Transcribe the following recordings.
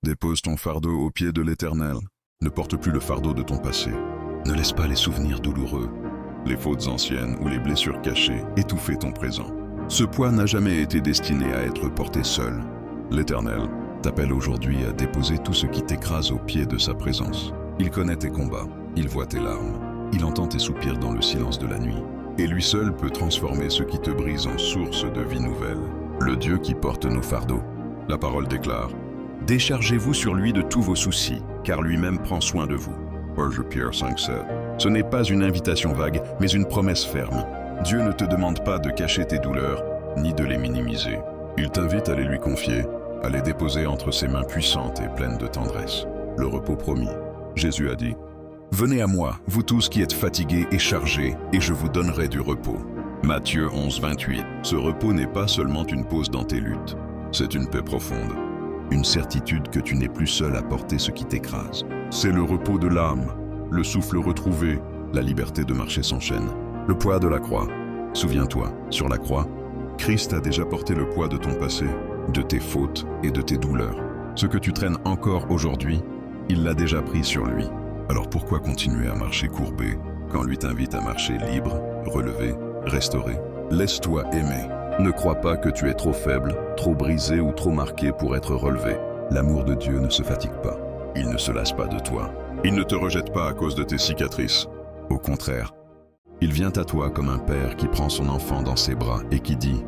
Dépose ton fardeau aux pieds de l'Éternel. Ne porte plus le fardeau de ton passé. Ne laisse pas les souvenirs douloureux, les fautes anciennes ou les blessures cachées étouffer ton présent. Ce poids n'a jamais été destiné à être porté seul. L'Éternel t'appelle aujourd'hui à déposer tout ce qui t'écrase aux pieds de sa présence. Il connaît tes combats, il voit tes larmes, il entend tes soupirs dans le silence de la nuit. Et lui seul peut transformer ce qui te brise en source de vie nouvelle. Le Dieu qui porte nos fardeaux. La parole déclare: déchargez-vous sur lui de tous vos soucis, car lui-même prend soin de vous. 1 Pierre 5,7. Ce n'est pas une invitation vague, mais une promesse ferme. Dieu ne te demande pas de cacher tes douleurs, ni de les minimiser. Il t'invite à les lui confier, à les déposer entre ses mains puissantes et pleines de tendresse. Le repos promis. Jésus a dit: venez à moi, vous tous qui êtes fatigués et chargés, et je vous donnerai du repos. Matthieu 11,28. Ce repos n'est pas seulement une pause dans tes luttes, c'est une paix profonde. Une certitude que tu n'es plus seul à porter ce qui t'écrase. C'est le repos de l'âme, le souffle retrouvé, la liberté de marcher sans chaîne. Le poids de la croix. Souviens-toi, sur la croix, Christ a déjà porté le poids de ton passé, de tes fautes et de tes douleurs. Ce que tu traînes encore aujourd'hui, il l'a déjà pris sur lui. Alors pourquoi continuer à marcher courbé quand lui t'invite à marcher libre, relevé, restauré? Laisse-toi aimer. Ne crois pas que tu es trop faible, trop brisé ou trop marqué pour être relevé. L'amour de Dieu ne se fatigue pas. Il ne se lasse pas de toi. Il ne te rejette pas à cause de tes cicatrices. Au contraire, il vient à toi comme un père qui prend son enfant dans ses bras et qui dit: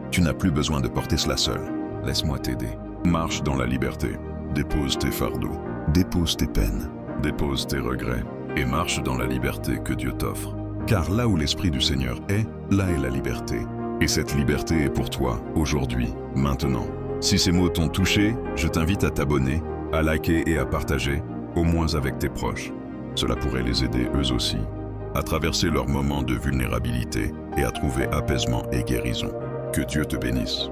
tu n'as plus besoin de porter cela seul. Laisse-moi t'aider. Marche dans la liberté. Dépose tes fardeaux. Dépose tes peines. Dépose tes regrets. Et marche dans la liberté que Dieu t'offre. Car là où l'Esprit du Seigneur est, là est la liberté. Et cette liberté est pour toi, aujourd'hui, maintenant. Si ces mots t'ont touché, je t'invite à t'abonner, à liker et à partager, au moins avec tes proches. Cela pourrait les aider eux aussi à traverser leurs moments de vulnérabilité et à trouver apaisement et guérison. Que Dieu te bénisse.